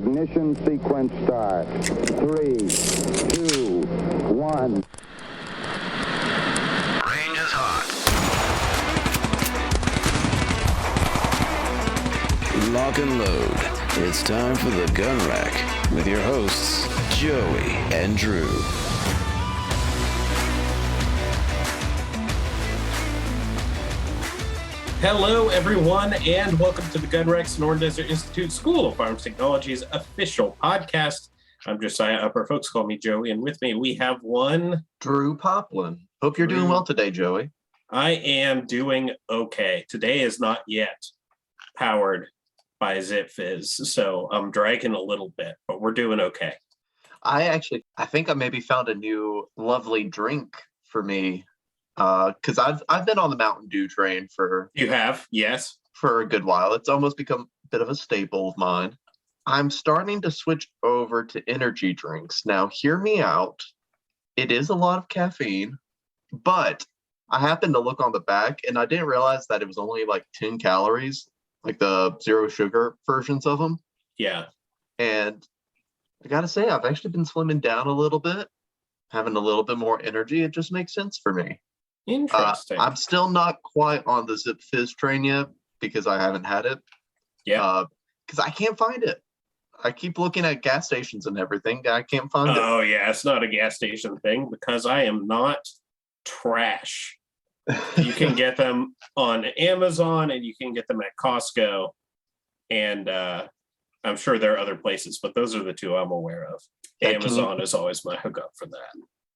Ignition sequence start. 3, 2, 1. Range is hot. Lock and load. It's time for the Gun Rack with your hosts, Joey and Drew. Hello, everyone, and welcome to the Gun Rack Sonoran Desert Institute School of Firearms Technology's official podcast. I'm Josiah Upper. Folks call me Joey, and with me we have one... Drew Poplin. Hope you're doing well today, Joey. I am doing okay. Today is not yet powered by Zip Fizz, so I'm dragging a little bit, but we're doing okay. I think I maybe found a new lovely drink for me. Because I've been on the Mountain Dew train for... You have? Yes. For a good while. It's almost become a bit of a staple of mine. I'm starting to switch over to energy drinks. Now, hear me out. It is a lot of caffeine, but I happened to look on the back, and I didn't realize that it was only like 10 calories, like the zero sugar versions of them. Yeah. And I gotta say, I've actually been slimming down a little bit, having a little bit more energy. It just makes sense for me. Interesting. I'm still not quite on the Zip Fizz train yet because I haven't had it. Yeah. Because I can't find it. I keep looking at gas stations and everything. I can't find it. Oh, yeah. It's not a gas station thing because I am not trash. You can get them on Amazon and you can get them at Costco. And I'm sure there are other places, but those are the two I'm aware of. Amazon is always my hookup for that.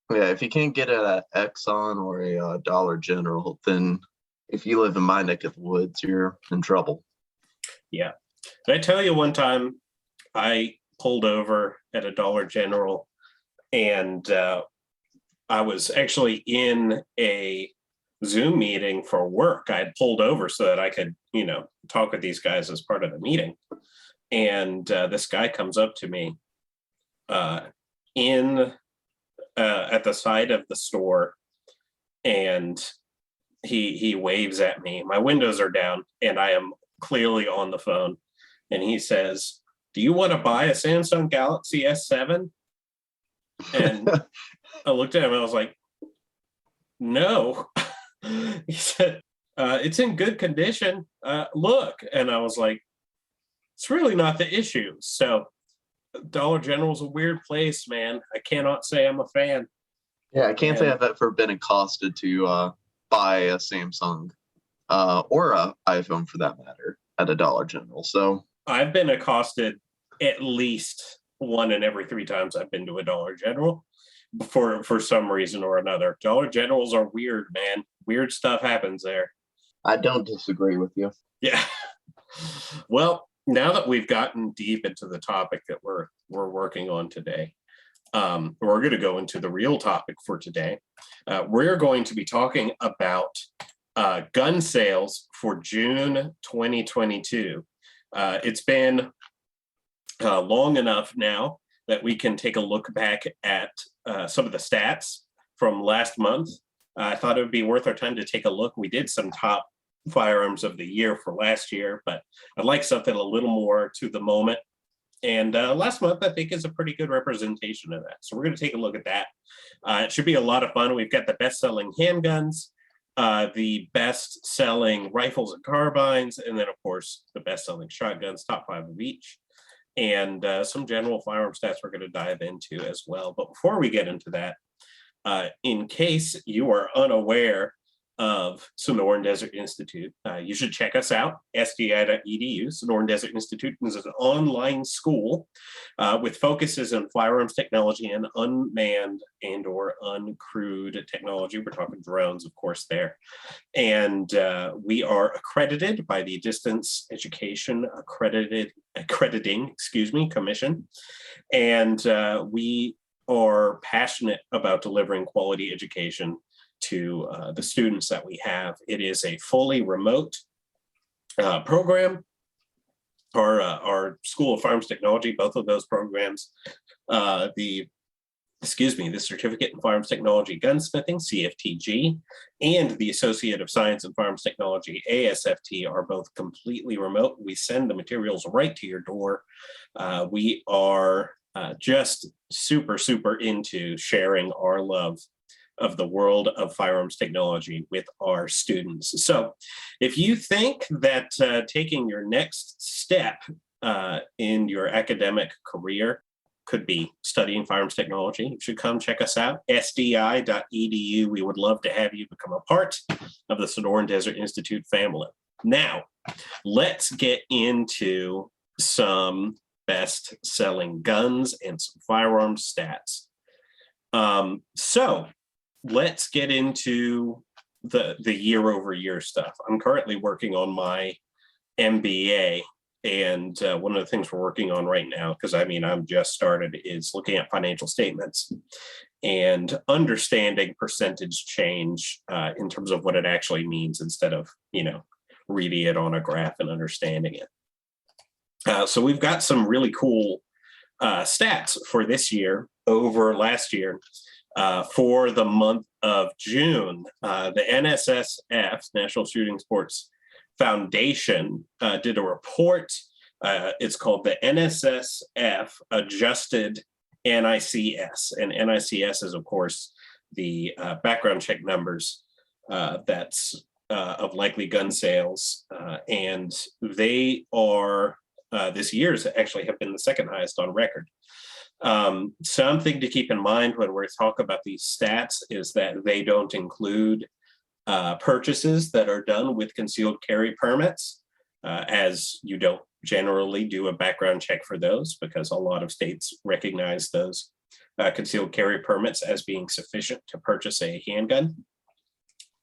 Yeah, if you can't get it at Exxon or a Dollar General, then if you live in my neck of the woods, you're in trouble. Yeah. Did I tell you one time I pulled over at a Dollar General and I was actually in a Zoom meeting for work. I had pulled over so that I could, talk with these guys as part of the meeting. And this guy comes up to me at the side of the store, and he waves at me. My windows are down, and I am clearly on the phone. And he says, "Do you want to buy a Samsung Galaxy S7?" And I looked at him, and I was like, "No." He said, "It's in good condition. Look." And I was like, "It's really not the issue." So Dollar General's a weird place, man. I cannot say I'm a fan. Yeah, I can't say I've ever been accosted to buy a Samsung or a iPhone for that matter at a Dollar General. So I've been accosted at least one in every 3 times I've been to a Dollar General for some reason or another. Dollar Generals are weird, man. Weird stuff happens there. I don't disagree with you. Yeah. Well, now that we've gotten deep into the topic that we're working on today, we're going to go into the real topic for today. We're going to be talking about gun sales for June 2022. It's been long enough now that we can take a look back at some of the stats from last month. I thought it would be worth our time to take a look. We did some top firearms of the year for last year, but I'd like something a little more to the moment. And last month, I think, is a pretty good representation of that. So we're going to take a look at that. It should be a lot of fun. We've got the best-selling handguns, the best-selling rifles and carbines, and then, of course, the best-selling shotguns, top 5 of each, and some general firearm stats we're going to dive into as well. But before we get into that, in case you are unaware of Sonoran Desert Institute, you should check us out, sdi.edu. Sonoran Desert Institute is an online school with focuses on firearms technology and unmanned and or uncrewed technology. We're talking drones, of course, there. And we are accredited by the Distance Education Accrediting Commission. And we are passionate about delivering quality education to the students that we have. It is a fully remote program. Our School of Firearms Technology, both of those programs, the the Certificate in Firearms Technology Gunsmithing, CFTG, and the Associate of Science in Firearms Technology, ASFT, are both completely remote. We send the materials right to your door. We are just super, super into sharing our love of the world of firearms technology with our students. So if you think that taking your next step in your academic career could be studying firearms technology, you should come check us out, sdi.edu. We would love to have you become a part of the Sonoran Desert Institute family. Now, let's get into some best-selling guns and some firearms stats. So let's get into the year-over-year stuff. I'm currently working on my MBA, and one of the things we're working on right now, because I'm just started, is looking at financial statements and understanding percentage change in terms of what it actually means instead of, reading it on a graph and understanding it. So we've got some really cool stats for this year over last year. For the month of June, the NSSF, National Shooting Sports Foundation, did a report. It's called the NSSF Adjusted NICS. And NICS is, of course, the background check numbers that's of likely gun sales. And they are, this year's actually have been the second highest on record. Something to keep in mind when we're talking about these stats is that they don't include purchases that are done with concealed carry permits, as you don't generally do a background check for those because a lot of states recognize those concealed carry permits as being sufficient to purchase a handgun,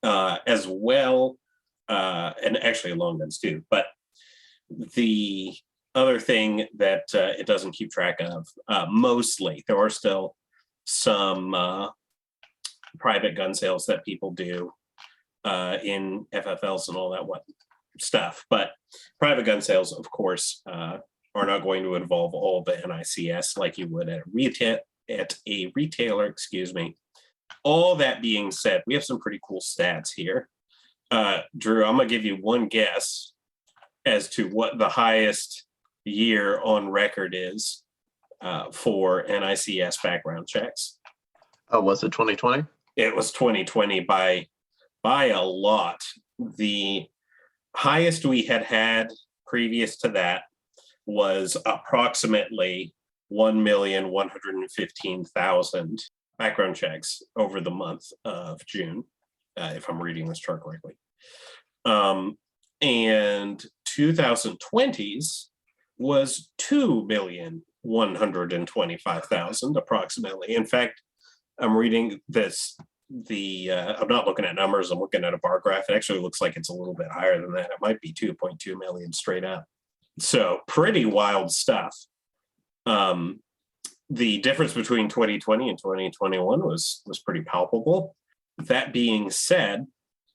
as well, and actually long guns too. But the other thing that it doesn't keep track of, mostly, there are still some private gun sales that people do in FFLs and all that stuff. But private gun sales, of course, are not going to involve all the NICS like you would at a retailer, excuse me. All that being said, we have some pretty cool stats here. Drew, I'm gonna give you one guess as to what the highest year on record is for NICS background checks. Oh, was it 2020? It was 2020 by a lot. The highest we had previous to that was approximately 1,115,000 background checks over the month of June, if I'm reading this chart correctly. And 2020's was 2,125,000 approximately. In fact, I'm reading this, I'm not looking at numbers, I'm looking at a bar graph. It actually looks like it's a little bit higher than that. It might be 2.2 million straight up. So pretty wild stuff. The difference between 2020 and 2021 was pretty palpable. That being said,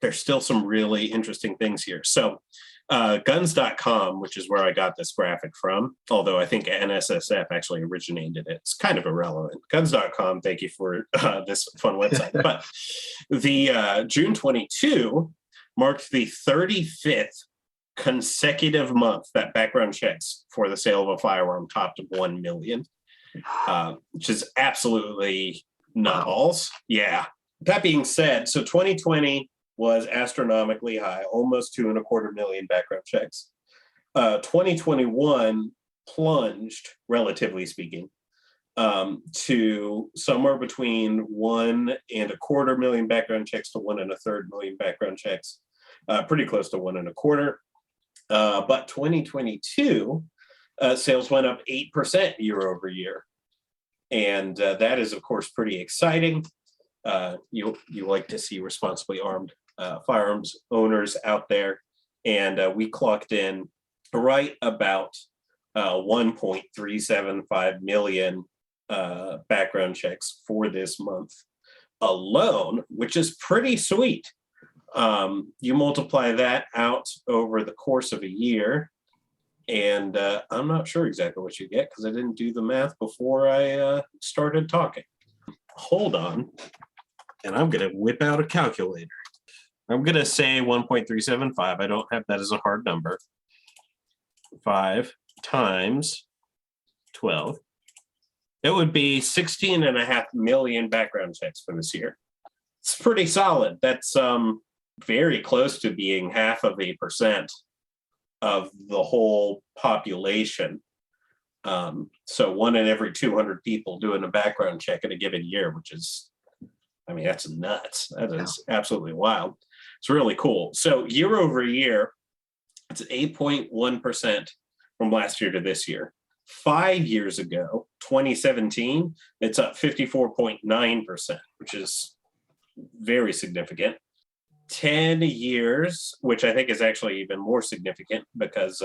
there's still some really interesting things here. So guns.com, which is where I got this graphic from, although I think NSSF actually originated it. It's kind of irrelevant. Guns.com, thank you for this fun website. But the June 22 marked the 35th consecutive month that background checks for the sale of a firearm topped 1 million, which is absolutely nutballs. Yeah. That being said, so 2020 was astronomically high, almost 2.25 million background checks. 2021 plunged, relatively speaking, to somewhere between 1.25 million background checks to 1.33 million background checks, pretty close to 1.25. But 2022 sales went up 8% year over year, and that is, of course, pretty exciting. You like to see responsibly armed firearms owners out there, and we clocked in right about 1.375 million background checks for this month alone, which is pretty sweet. You multiply that out over the course of a year, and I'm not sure exactly what you get because I didn't do the math before I started talking. hold on, and I'm going to whip out a calculator. I'm going to say 1.375. I don't have that as a hard number. 5 times 12. It would be 16.5 million background checks for this year. It's pretty solid. That's very close to being 0.5% of the whole population. So 1 in every 200 people doing a background check in a given year, which is, I mean, that's nuts. That is absolutely wild. It's really cool. So year over year, it's 8.1% from last year to this year. 5 years ago, 2017, it's up 54.9%, which is very significant. 10 years, which I think is actually even more significant because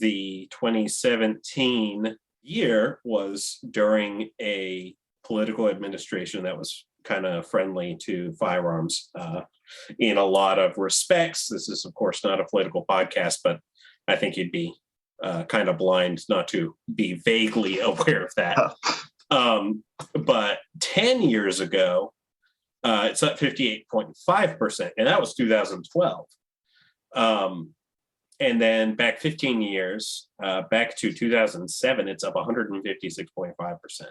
the 2017 year was during a political administration that was kind of friendly to firearms in a lot of respects. This is, of course, not a political podcast, but I think you'd be kind of blind not to be vaguely aware of that. But 10 years ago, it's up 58.5%, and that was 2012. And then back 15 years, back to 2007, it's up 156.5%.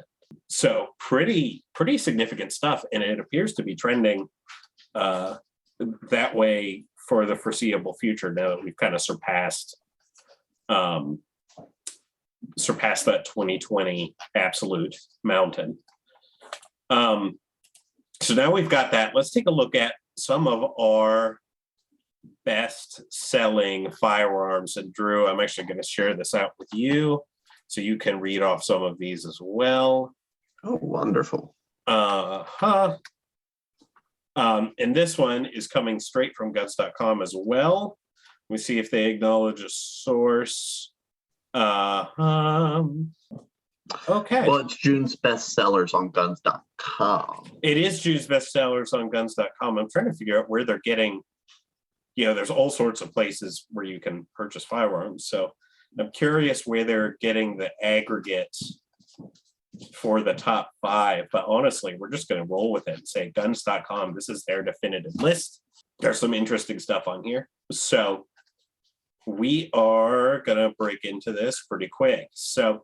So pretty significant stuff, and it appears to be trending that way for the foreseeable future now that we've kind of surpassed that 2020 absolute mountain. So now we've got that. Let's take a look at some of our best selling firearms. And Drew, I'm actually going to share this out with you so you can read off some of these as well. Oh, wonderful. And this one is coming straight from guns.com as well. Let me see if they acknowledge a source. Okay. Well, it's June's best sellers on guns.com. It is June's best sellers on guns.com. I'm trying to figure out where they're getting, there's all sorts of places where you can purchase firearms. So I'm curious where they're getting the aggregates for the top 5. But honestly, we're just going to roll with it and say guns.com. This is their definitive list. There's some interesting stuff on here. So we are going to break into this pretty quick. So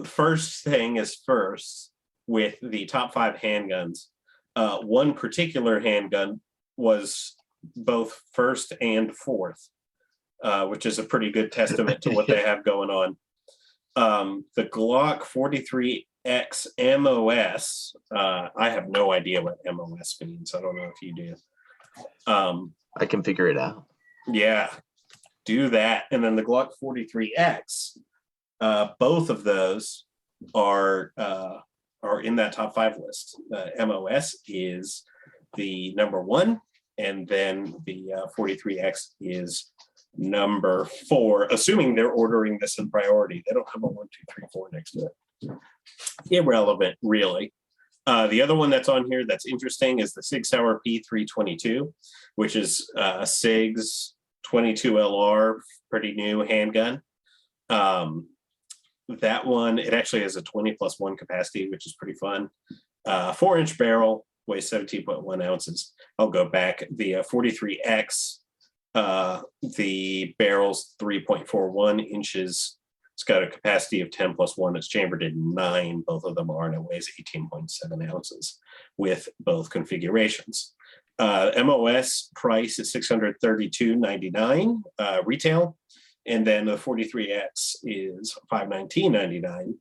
first thing is first with the top 5 handguns. One particular handgun was both first and fourth, which is a pretty good testament to what they have going on. The Glock 43X MOS, I have no idea what MOS means. I don't know if you do. I can figure it out. Yeah, do that. And then the Glock 43X, both of those are in that top 5 list. MOS is the number 1, and then the 43X is number 4, assuming they're ordering this in priority. They don't have a 1, 2, 3, 4 next to it. Irrelevant, really. The other one that's on here that's interesting is the Sig Sauer P322, which is Sig's 22 LR, pretty new handgun. That one, it actually has a 20+1 capacity, which is pretty fun. 4-inch barrel, weighs 17.1 ounces. I'll go back. The 43X, the barrel's 3.41 inches. It's got a capacity of 10+1. It's chambered in 9. Both of them are, and it weighs 18.7 ounces with both configurations. MOS price is $632.99 retail, and then the 43X is $519.99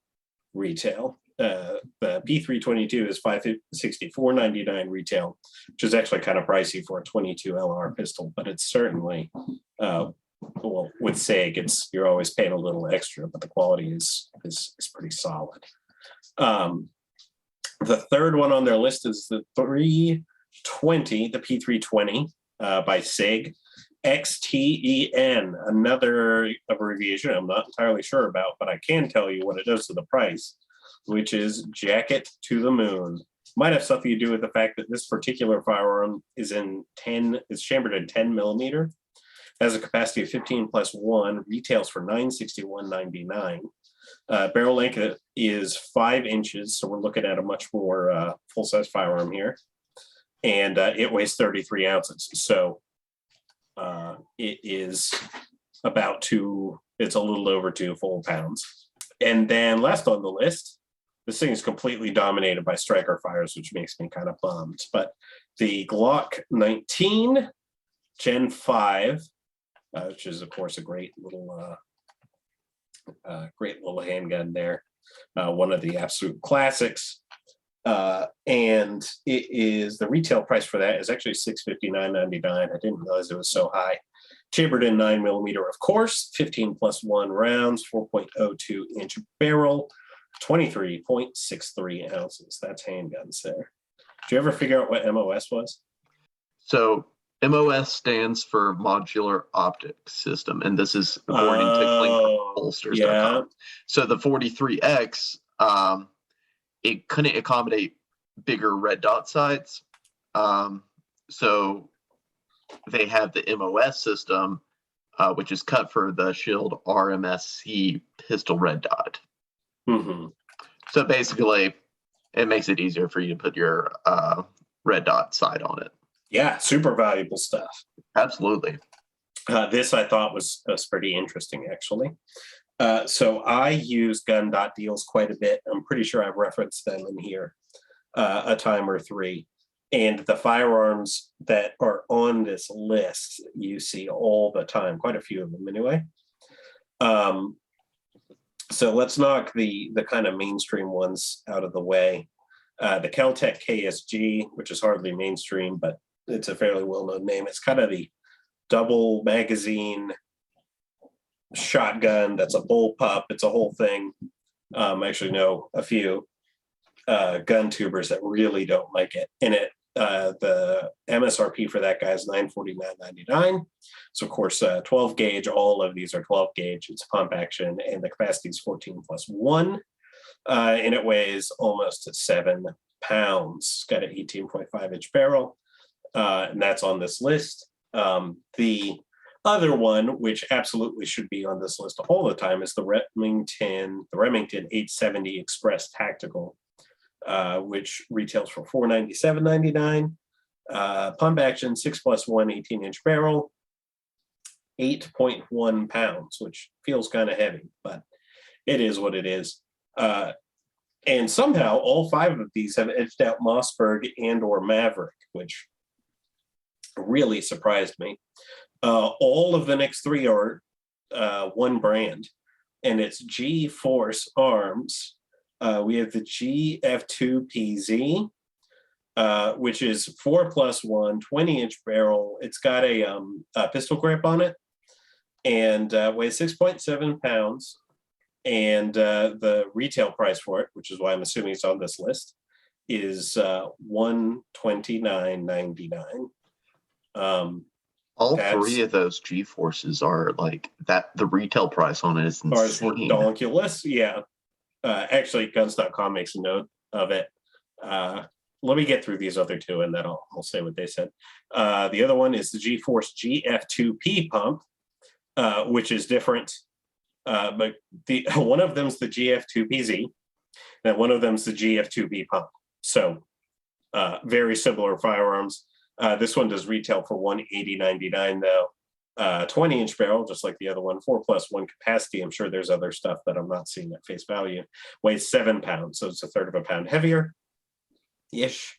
retail. The P322 is $564.99 retail, which is actually kind of pricey for a 22 LR pistol, but it's certainly well, with SIG, you're always paying a little extra, but the quality is pretty solid. The third one on their list is the 320, the P320 by SIG. XTEN, another abbreviation I'm not entirely sure about, but I can tell you what it does to the price, which is jacket to the moon. Might have something to do with the fact that this particular firearm is chambered in 10 millimeter, has a capacity of 15+1, retails for $961.99. Barrel length is 5 inches, so we're looking at a much more full-size firearm here. And it weighs 33 ounces. So it is it's a little over 2 full pounds. And then last on the list, this thing is completely dominated by striker fires, which makes me kind of bummed. But the Glock 19 Gen 5, which is, of course, a great little handgun there. One of the absolute classics. And the retail price for that is actually $659.99. I didn't realize it was so high. Chambered in 9mm, of course, 15+1 rounds, 4.02 inch barrel, 23.63 ounces. That's handguns there. Did you ever figure out what MOS was? So MOS stands for Modular Optics System, and this is according to clinkholsters.com. Yeah. So the 43X, it couldn't accommodate bigger red dot sights. So they have the MOS system, which is cut for the Shield RMSC pistol red dot. Mm-hmm. So basically, it makes it easier for you to put your red dot sight on it. Yeah, super valuable stuff. Absolutely. This I thought was pretty interesting, actually. So I use gun.deals quite a bit. I'm pretty sure I've referenced them in here a time or three. And the firearms that are on this list, you see all the time, quite a few of them anyway. So let's knock the kind of mainstream ones out of the way. The Kel-Tec KSG, which is hardly mainstream, but it's a fairly well-known name. It's kind of the double magazine shotgun that's a bullpup. It's a whole thing. I actually know a few gun tubers that really don't like it. And the MSRP for that guy is $949.99. So of course, 12 gauge. All of these are 12 gauge. It's pump action, and the capacity is 14+1, and it weighs almost 7 pounds. It's got an 18.5 inch barrel, and that's on this list. The other one, which absolutely should be on this list all the time, is the Remington 870 Express Tactical, which retails for $497.99. Pump action, 6+1, 18-inch barrel, 8.1 pounds, which feels kind of heavy, but it is what it is. And somehow all 5 of these have edged out Mossberg and or Maverick, which really surprised me. All of the next 3 are one brand, and it's G-Force Arms. We have the GF2PZ, which is 4+1, 20-inch barrel. It's got a pistol grip on it, and weighs 6.7 pounds. And the retail price for it, which is why I'm assuming it's on this list, is $129.99. All 3 of those G-Forces are like that. The retail price on it is insane. Ours were donkulous, yeah. Actually, guns.com makes a note of it. Let me get through these other 2, and then I'll say what they said. The other one is the G-Force GF2P pump, which is different. But one of them's the GF2PZ, and one of them's the GF2B pump. So very similar firearms. This one does retail for $180.99 though. 20-inch barrel, just like the other one, 4+1 capacity. I'm sure there's other stuff that I'm not seeing at face value. Weighs 7 pounds, so it's a third of a pound heavier-ish.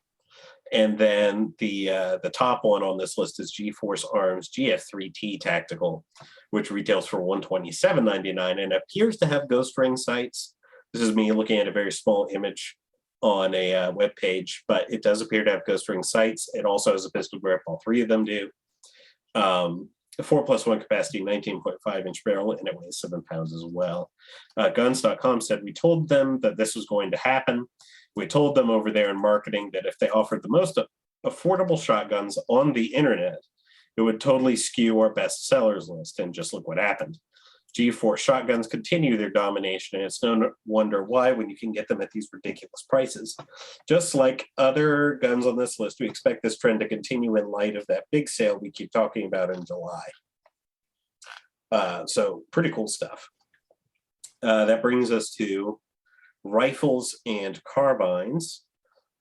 And then the top one on this list is G-Force Arms GF3T Tactical, which retails for $127.99 and appears to have ghost ring sights. This is me looking at a very small image on a web page, but it does appear to have ghost ring sights. It also has a pistol grip. All 3 of them do. 4+1 capacity, 19.5 inch barrel, and it weighs 7 pounds as well. Guns.com said, we told them that this was going to happen. We told them over there in marketing that if they offered the most affordable shotguns on the internet, it would totally skew our best sellers list. And just look what happened. G-Force shotguns continue their domination, and it's no wonder why when you can get them at these ridiculous prices. Just like other guns on this list, we expect this trend to continue in light of that big sale we keep talking about in July. So pretty cool stuff. That brings us to rifles and carbines.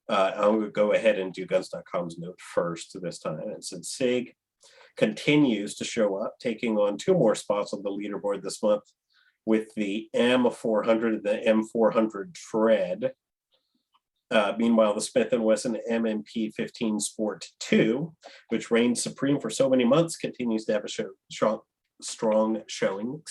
I'm going to go ahead and do guns.com's note first this time. It said Sig continues to show up, taking on 2 more spots on the leaderboard this month with the M400 and the M400 Tread. Meanwhile, the Smith & Wesson M&P 15 Sport 2, which reigned supreme for so many months, continues to have a strong showing.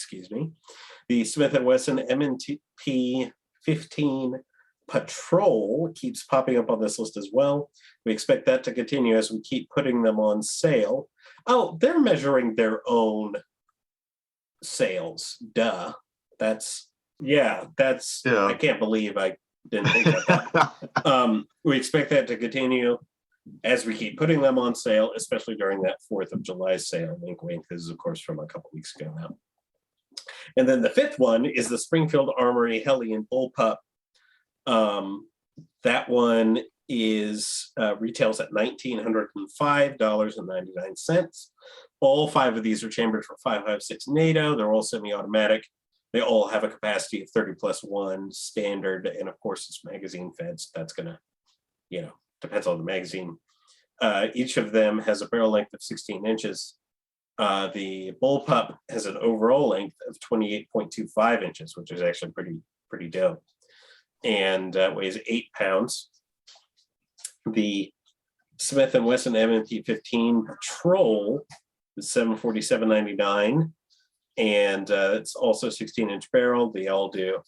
The Smith & Wesson M&P 15 Patrol keeps popping up on this list as well. We expect that to continue as we keep putting them on sale. Oh, they're measuring their own sales. Duh. I can't believe I didn't think of that. We expect that to continue as we keep putting them on sale, especially during that 4th of July sale. Wink, wink. This is, of course, from a couple weeks ago now. And then the 5th one is the Springfield Armory Hellion Bullpup. That one is retails at $1,905.99. All 5 of these are chambered for 5.56 NATO. They're all semi-automatic. They all have a capacity of 30+1 standard, and of course it's magazine fed. So that's gonna, depends on the magazine. Each of them has a barrel length of 16 inches. The Bullpup has an overall length of 28.25 inches, which is actually pretty dope, and weighs 8 pounds. The Smith & Wesson M&P 15 Patrol is $747.99, and it's also 16-inch barrel. They all do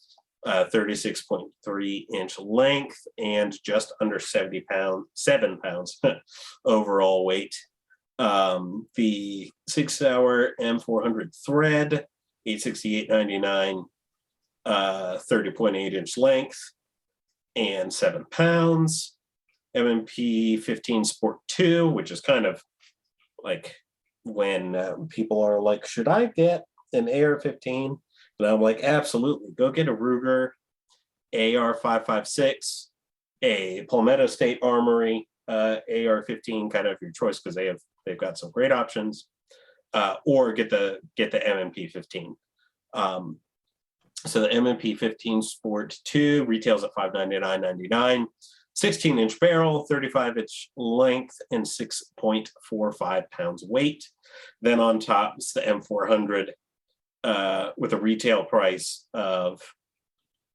36.3-inch length and just under 7 pounds overall weight. The Sig Sauer M400 Thread, $868.99, 30.8-inch length and 7 pounds. M&P 15 Sport 2, which is kind of like when people are like, should I get an AR-15? And I'm like, absolutely. Go get a Ruger AR-556, a Palmetto State Armory AR-15, kind of your choice, because they've got some great options, or get the M&P 15. So the M&P 15 Sport 2 retails at $599.99. 16-inch barrel, 35-inch length, and 6.45 pounds weight. Then on top is the M400 with a retail price of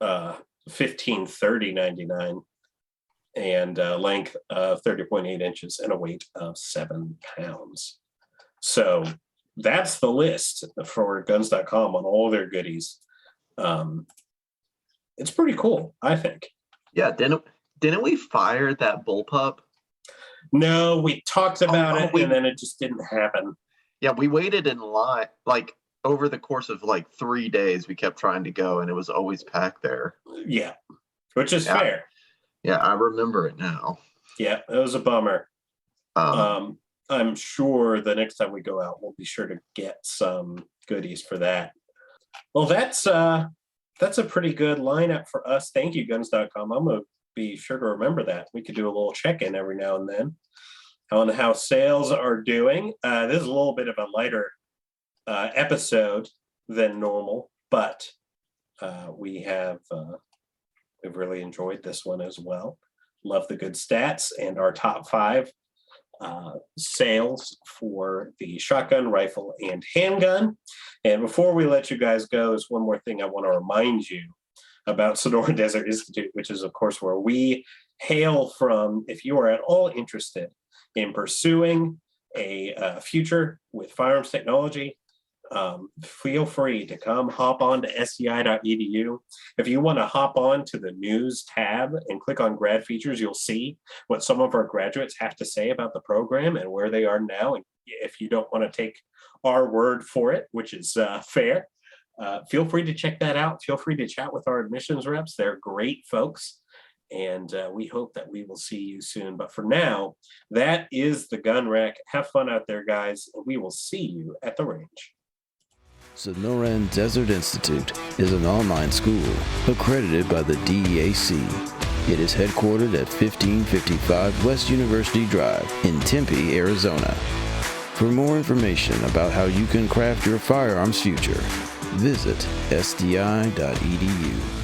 $1530.99 and a length of 30.8 inches and a weight of 7 pounds. So that's the list for guns.com on all their goodies. It's pretty cool, I think. Yeah, didn't we fire that bullpup? No, we talked about it, and then it just didn't happen. Yeah, we waited in line, like over the course of like 3 days. We kept trying to go, and it was always packed there. Yeah, which is fair. Yeah, I remember it now. Yeah, it was a bummer. I'm sure the next time we go out, we'll be sure to get some goodies for that. Well, that's a pretty good lineup for us. Thank you, guns.com. I'm going to be sure to remember that. We could do a little check-in every now and then on how sales are doing. This is a little bit of a lighter episode than normal, but we've really enjoyed this one as well. Love the good stats and our top 5 sales for the shotgun, rifle, and handgun. And before we let you guys go, there's one more thing I want to remind you about Sonora Desert Institute, which is, of course, where we hail from. If you are at all interested in pursuing a future with firearms technology, feel free to come hop on to sci.edu. If you want to hop on to the news tab and click on grad features, you'll see what some of our graduates have to say about the program and where they are now. And if you don't want to take our word for it, which is fair, feel free to check that out. Feel free to chat with our admissions reps. They're great folks. And we hope that we will see you soon. But for now, that is the Gun Rack. Have fun out there, guys. And we will see you at the range. Sonora Desert Institute is an online school accredited by the DEAC. It is headquartered at 1555 West University Drive in Tempe, Arizona. For more information about how you can craft your firearms future, visit sdi.edu.